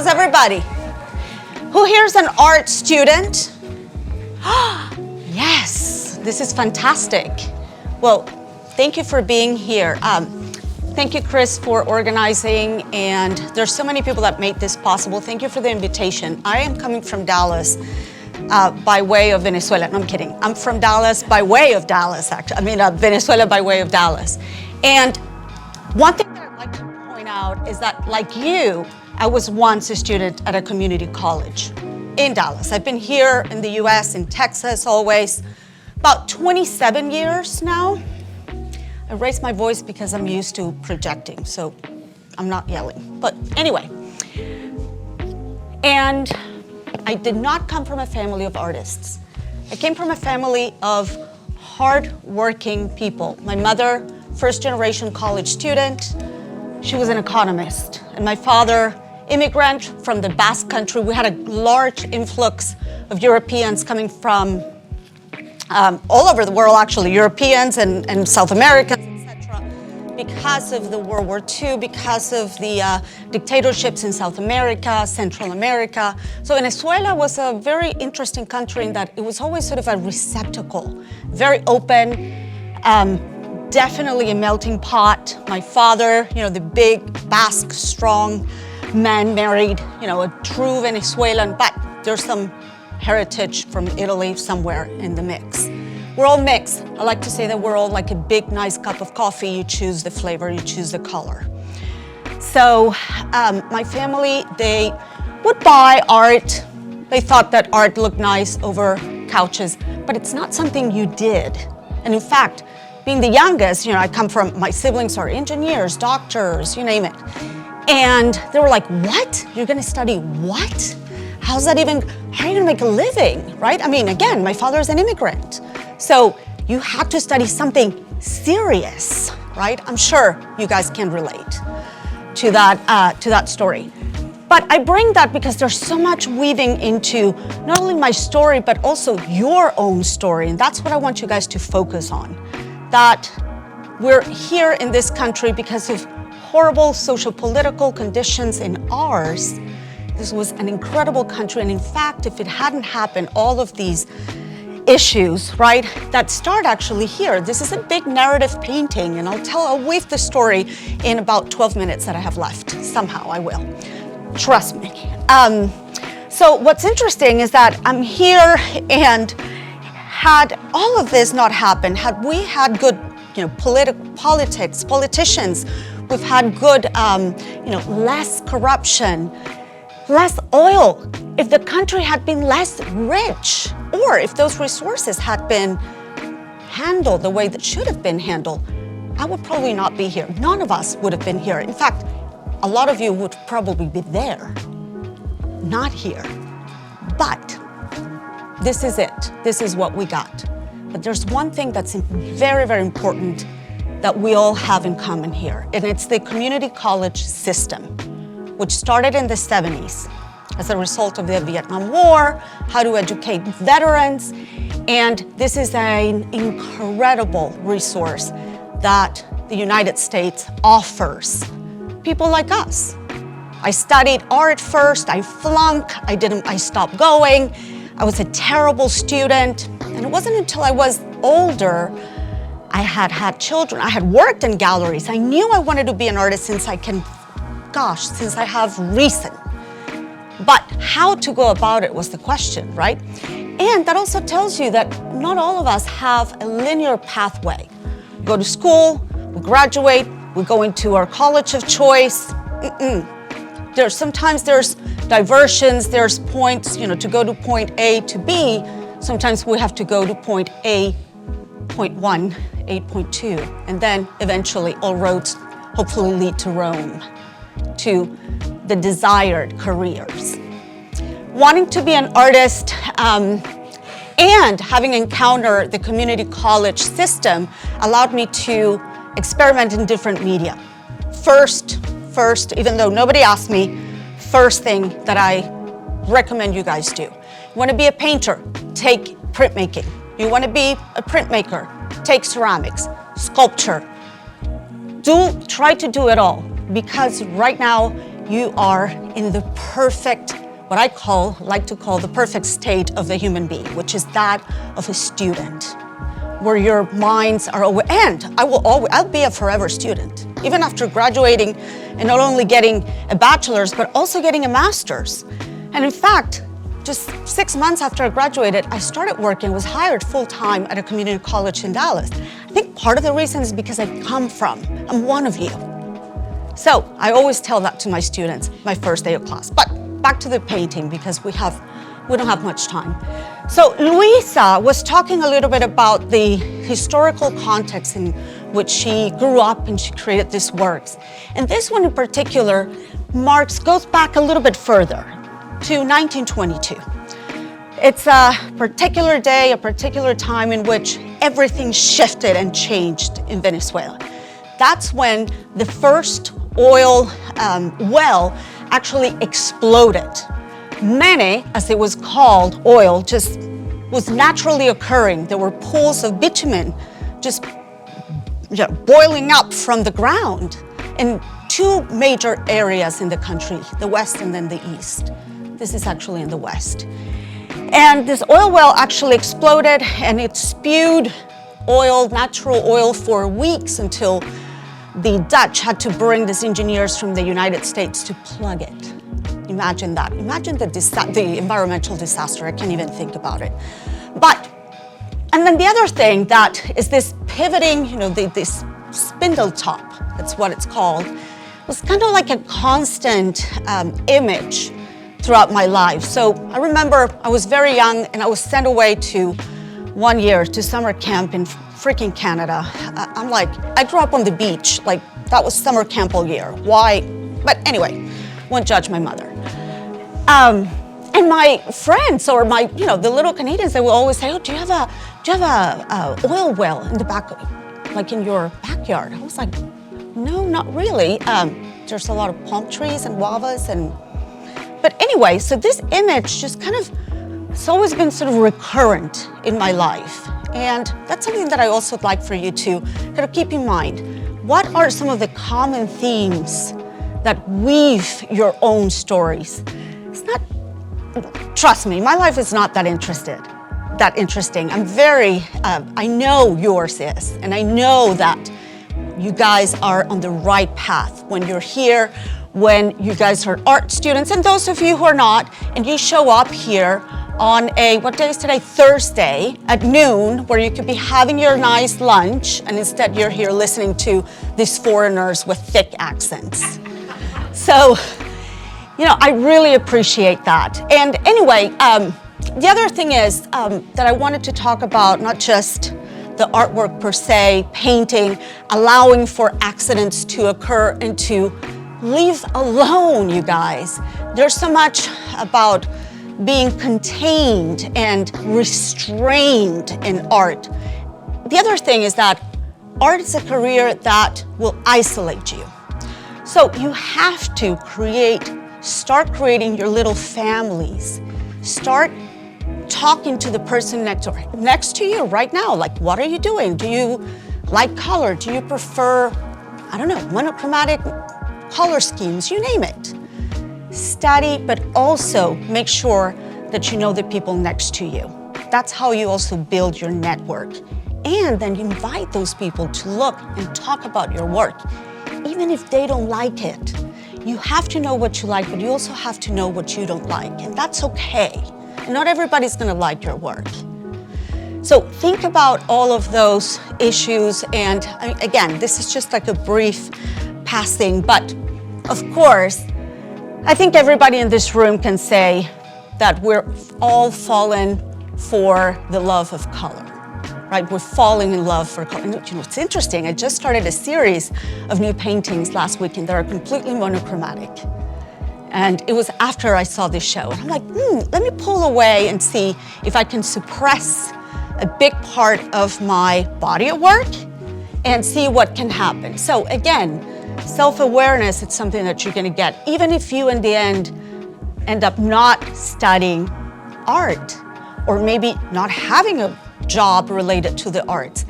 everybody? Who here is an art student? Yes, this is fantastic. Well, thank you for being here. Thank you, Chris, for organizing, and there's so many people that made this possible. Thank you for the invitation. I am coming from Dallas by way of Venezuela. No, I'm kidding. I'm from Dallas by way of Dallas, actually. I mean, Venezuela by way of Dallas. And one thing that I'd like to point out is that, like you, I was once a student at a community college in Dallas. I've been here in the US, in Texas always, about 27 years now. I raise my voice because I'm used to projecting, so I'm not yelling. But anyway, and I did not come from a family of artists. I came from a family of hard-working people. My mother, first-generation college student, she was an economist. And my father, immigrant from the Basque Country. We had a large influx of Europeans coming from all over the world, actually, Europeans and South Americans, etc., because of the World War II, because of the dictatorships in South America, Central America. So Venezuela was a very interesting country in that it was always sort of a receptacle, very open, definitely a melting pot. My father, the big Basque, strong man, married, a true Venezuelan, but there's some heritage from Italy somewhere in the mix. We're all mixed. I like to say that we're all like a big, nice cup of coffee. You choose the flavor, you choose the color. So my family, they would buy art. They thought that art looked nice over couches, but it's not something you did. And in fact, being the youngest, I come from, my siblings are engineers, doctors, you name it. And they were like, what? You're gonna study what? How's that even, how are you gonna make a living, right? I mean, again, my father is an immigrant. So you had to study something serious, right? I'm sure you guys can relate to that story. But I bring that because there's so much weaving into not only my story, but also your own story. And that's what I want you guys to focus on. That we're here in this country because of horrible socio-political conditions in ours. This was an incredible country, and in fact, if it hadn't happened, all of these issues, right, that start actually here. This is a big narrative painting, and I'll weave the story in about 12 minutes that I have left. Somehow I will, trust me. So what's interesting is that I'm here, and had all of this not happened, had we had good, politicians, we've had good, less corruption, less oil, if the country had been less rich, or if those resources had been handled the way that should have been handled, I would probably not be here. None of us would have been here. In fact, a lot of you would probably be there, not here. But this is it. This is what we got. But there's one thing that's very, very important that we all have in common here, and it's the community college system, which started in the 70s as a result of the Vietnam War, how to educate veterans, and this is an incredible resource that the United States offers people like us. I studied art first, I flunked, I stopped going, I was a terrible student, and it wasn't until I was older I had children, I had worked in galleries. I knew I wanted to be an artist since I have reason. But how to go about it was the question, right? And that also tells you that not all of us have a linear pathway. We go to school, we graduate, we go into our college of choice. Sometimes there's diversions, there's points, to go to point A to B. Sometimes we have to go to point A, point 1, A, point 2, and then eventually all roads hopefully lead to Rome, to the desired careers. Wanting to be an artist and having encountered the community college system allowed me to experiment in different media. First, even though nobody asked me, first thing that I recommend you guys do. You want to be a painter, take printmaking. You want to be a printmaker, take ceramics, sculpture. Try to do it all, because right now you are in the perfect, what I like to call the perfect state of the human being, which is that of a student, where your minds are always, and I'll be a forever student, even after graduating and not only getting a bachelor's, but also getting a master's. And in fact, just 6 months after I graduated, I started working, was hired full-time at a community college in Dallas. I think part of the reason is because I'm one of you. So I always tell that to my students, my first day of class. But back to the painting, because we don't have much time. So Luisa was talking a little bit about the historical context in which she grew up and she created these works. And this one in particular goes back a little bit further to 1922. It's a particular day, a particular time in which everything shifted and changed in Venezuela. That's when the first oil well actually exploded. Mene, as it was called, oil, just was naturally occurring. There were pools of bitumen just boiling up from the ground in two major areas in the country, the west and then the east. This is actually in the west. And this oil well actually exploded and it spewed oil, natural oil, for weeks until the Dutch had to bring these engineers from the United States to plug it. Imagine that. Imagine the environmental disaster. I can't even think about it. And then the other thing that is this pivoting, this spindle top, that's what it's called, was kind of like a constant image throughout my life. So I remember I was very young and I was sent away to 1 year to summer camp in freaking Canada. I grew up on the beach, like that was summer camp all year. Why? But anyway, won't judge my mother. And my friends or the little Canadians, they will always say, "Oh, do you have a oil well in the back, like in your backyard?" I was like, "No, not really. There's a lot of palm trees and guavas But anyway, so this image just it's always been sort of recurrent in my life. And that's something that I also would like for you to kind of keep in mind. What are some of the common themes that weave your own stories? It's not, trust me, my life is not that interesting. I'm very, I know yours is, and I know that you guys are on the right path when you're here, when you guys are art students, and those of you who are not, and you show up here on what day is today? Thursday at noon, where you could be having your nice lunch, and instead you're here listening to these foreigners with thick accents. So, I really appreciate that. And anyway, the other thing is that I wanted to talk about not just the artwork per se, painting, allowing for accidents to occur and to leave alone, you guys. There's so much about being contained and restrained in art. The other thing is that art is a career that will isolate you. So you have to start creating your little families. Start talking to the person next to you right now. Like, what are you doing? Do you like color? Do you prefer, monochromatic color schemes? You name it. Study, but also make sure that you know the people next to you. That's how you also build your network. And then you invite those people to look and talk about your work, even if they don't like it. You have to know what you like, but you also have to know what you don't like, and that's okay. And not everybody's gonna like your work. So think about all of those issues, and again, this is just like a brief passing, but of course, I think everybody in this room can say that we're all fallen for the love of color, right? We're falling in love for color. And, it's interesting, I just started a series of new paintings last weekend that are completely monochromatic. And it was after I saw this show. And I'm like, let me pull away and see if I can suppress a big part of my body of work and see what can happen. So again, self-awareness, it's something that you're gonna get, even if you in the end up not studying art, or maybe not having a job related to the arts.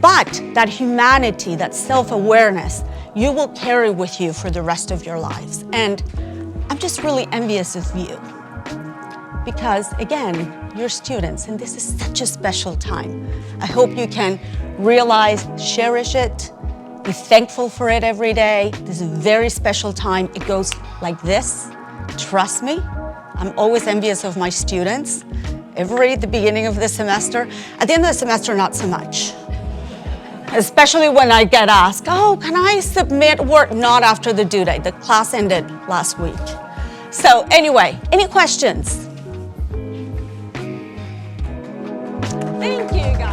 But that humanity, that self-awareness, you will carry with you for the rest of your lives. And I'm just really envious of you because, again, you're students and this is such a special time. I hope you can realize, cherish it, be thankful for it every day. This is a very special time. It goes like this. Trust me, I'm always envious of my students. At the beginning of the semester. At the end of the semester, not so much. Especially when I get asked, oh, can I submit work? Not after the due date. The class ended last week. So anyway, any questions? Thank you, guys.